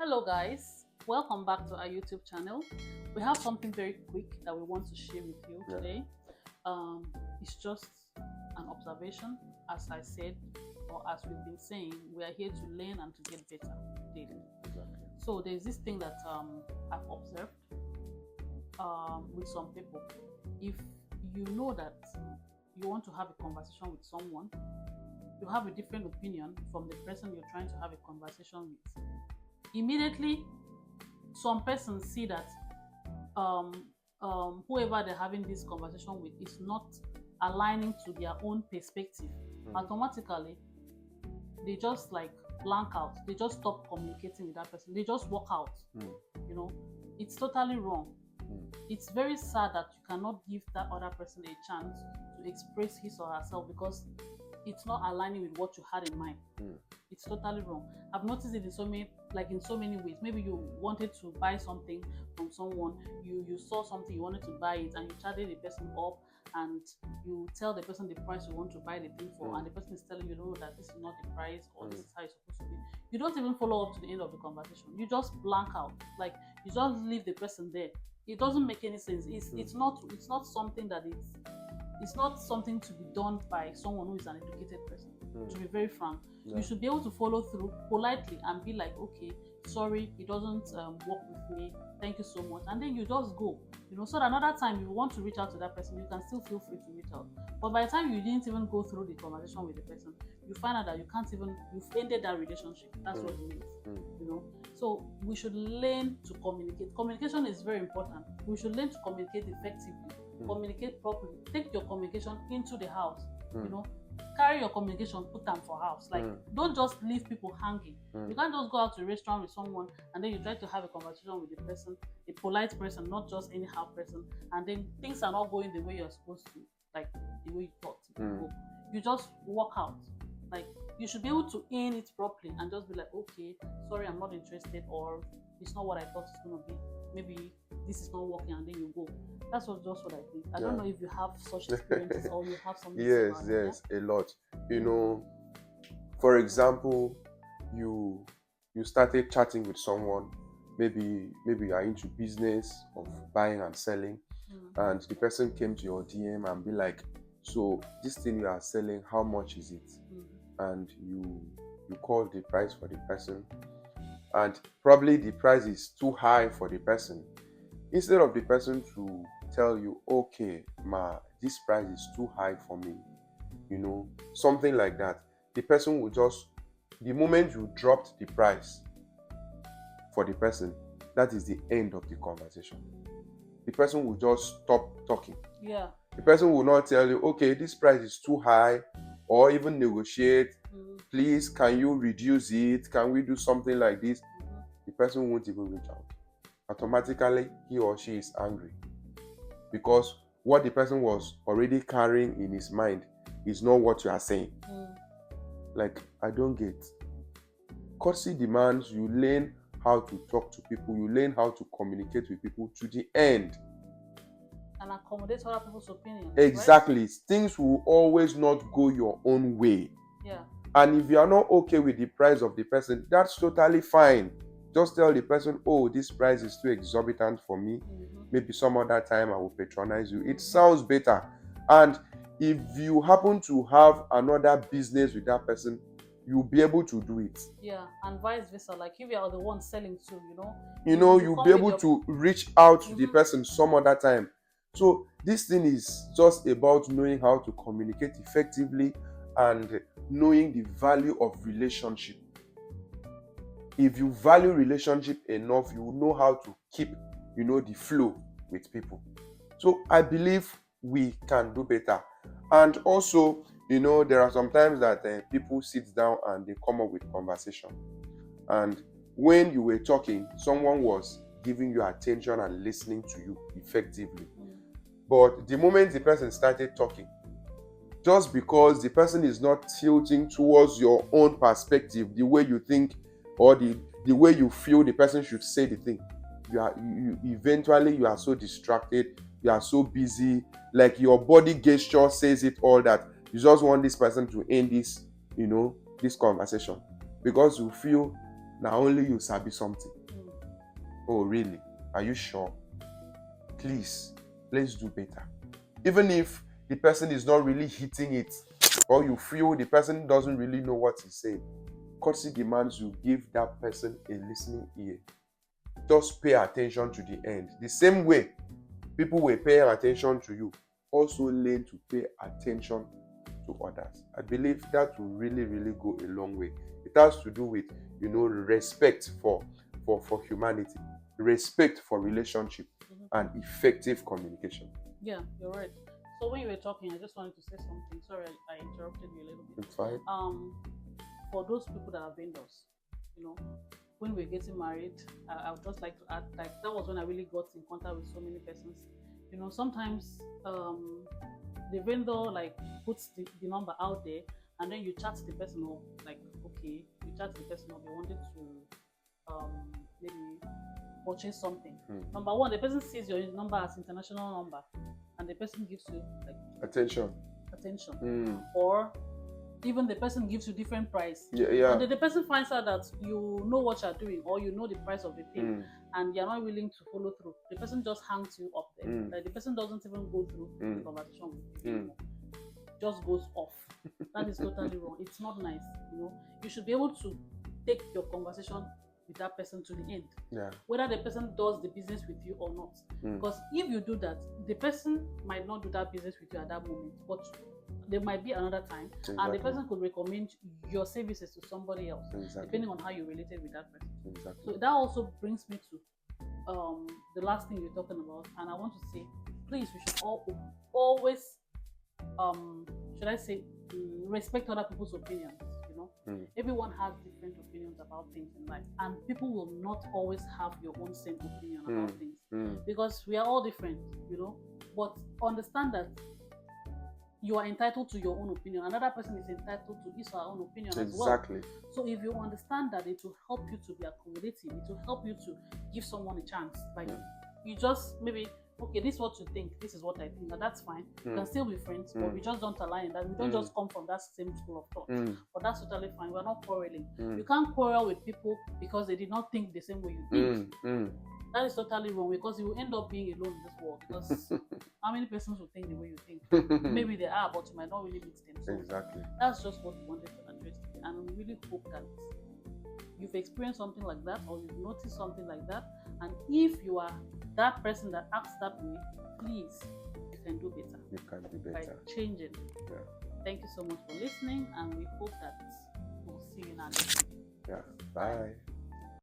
Hello guys, welcome back to our YouTube channel. We have something very quick that we want to share with you today. It's just an observation. As I said, or as we've been saying, we are here to learn and to get better daily. Exactly. So there's this thing that I've observed with some people. If you know that you want to have a conversation with someone, you have a different opinion from the person you're trying to have a conversation with. Immediately, some persons see that whoever they're having this conversation with is not aligning to their own perspective. Automatically, they just like blank out. They just stop communicating with that person. They just walk out. You know, it's totally wrong. It's very sad that you cannot give that other person a chance to express his or herself because it's not aligning with what you had in mind. It's totally wrong. I've noticed it in so many ways. Maybe you wanted to buy something from someone, you saw something, you wanted to buy it, and you chatted the person up, and you tell the person the price you want to buy the thing for, and the person is telling you, no, that this is not the price, or this is how it's supposed to be. You don't even follow up to the end of the conversation. You just blank out. Like, you just leave the person there. It doesn't make any sense. It's not something that it's not something to be done by someone who is an educated person. To be very frank, you should be able to follow through politely and be like, okay, sorry, it doesn't work with me, thank you so much, and then you just go, so that another time you want to reach out to that person, you can still feel free to reach out. But by the time you didn't even go through the conversation with the person, you find out that you've ended that relationship. That's what it means. So we should learn to communicate. Communication is very important. We should learn to communicate effectively, communicate properly. Take your communication into the house. Carry your communication, put them for house. Like, don't just leave people hanging. You can't just go out to a restaurant with someone and then you try to have a conversation with the person, a polite person, not just anyhow person, and then things are not going the way you're supposed to, like the way you thought it would go. You just walk out. Like, you should be able to end it properly and just be like, okay, sorry, I'm not interested, or it's not what I thought it's gonna be. Maybe this is not working, and then you go. That's just what I think. I don't know if you have such experiences or you have something. Yes, a lot. For example, you started chatting with someone. Maybe you are into business of buying and selling, and the person came to your DM and be like, so this thing you are selling, how much is it? And you call the price for the person, and probably the price is too high for the person. Instead of the person to tell you, okay, this price is too high for me, something like that, the person will just, the moment you dropped the price for the person, that is the end of the conversation. The person will just stop talking. The person will not tell you, okay, this price is too high, or even negotiate. Please, can you reduce it? Can we do something like this? The person won't even reach out. Automatically, he or she is angry because what the person was already carrying in his mind is not what you are saying. Like, I don't get. Courtesy demands you learn how to talk to people, you learn how to communicate with people to the end. And accommodate other people's opinions. Exactly. Right? Things will always not go your own way. Yeah. And if you are not okay with the price of the person, that's totally fine. Just tell the person, oh, this price is too exorbitant for me. Maybe some other time I will patronize you. It sounds better. And if you happen to have another business with that person, you'll be able to do it. Yeah, and vice versa. Like, if you are the one selling too, you'll be able to reach out to the person some other time. So this thing is just about knowing how to communicate effectively and knowing the value of relationship. If you value relationship enough, you will know how to keep, the flow with people. So I believe we can do better. And also, there are some times that people sit down and they come up with conversation. And when you were talking, someone was giving you attention and listening to you effectively. But the moment the person started talking, just because the person is not tilting towards your own perspective, the way you think, or the way you feel the person should say the thing, eventually you are so distracted, you are so busy, like your body gesture says it all, that you just want this person to end this conversation, because you feel now only you sabi something. Mm. Oh, really? Are you sure? Please, let's do better. Even if the person is not really hitting it, or you feel the person doesn't really know what he's saying, courtesy demands you give that person a listening ear. Just pay attention to the end. The same way people were paying attention to you, also learn to pay attention to others. I believe that will really, really go a long way. It has to do with, respect for humanity, respect for relationship, and effective communication. Yeah, you're right. So when you were talking, I just wanted to say something. Sorry, I interrupted you a little bit. It's fine. For those people that are vendors, when we're getting married, I would just like to add, like, that was when I really got in contact with so many persons. Sometimes the vendor like puts the number out there, and then you chat the person up, like, okay, you chat the person up, you wanted to maybe purchase something. Number one, the person sees your number as international number, and the person gives you like Attention. Or even the person gives you different price. Yeah. And then the person finds out that you know what you're doing, or you know the price of the thing, and you're not willing to follow through. The person just hangs you up there. Like, the person doesn't even go through the conversation with you anymore. Just goes off. That is totally wrong. It's not nice. You should be able to take your conversation with that person to the end. Yeah. Whether the person does the business with you or not. Because if you do that, the person might not do that business with you at that moment, but there might be another time, and the person could recommend your services to somebody else, depending on how you related with that person. So that also brings me to the last thing we're talking about, and I want to say, please, we should always should I say, respect other people's opinions. Everyone has different opinions about things in life, and people will not always have your own same opinion about things, because we are all different, but understand that you are entitled to your own opinion. Another person is entitled to his or her own opinion as well. Exactly. So if you understand that, it will help you to be accommodating. It will help you to give someone a chance. Like, you just maybe, okay, this is what you think, this is what I think. Now, that's fine. We can still be friends, but we just don't align. That we don't just come from that same school of thought. But that's totally fine. We're not quarreling. You can't quarrel with people because they did not think the same way you think. That is totally wrong, because you will end up being alone in this world. Because how many persons will think the way you think? Maybe they are, but you might not really meet them. So Exactly. that's just what we wanted to address today. And we really hope that you've experienced something like that, or you've noticed something like that. And if you are that person that acts that way, please, you can do better. You can do By better. changing. Yeah. Thank you so much for listening, and we hope that we'll see you in our next video. Yeah. Bye.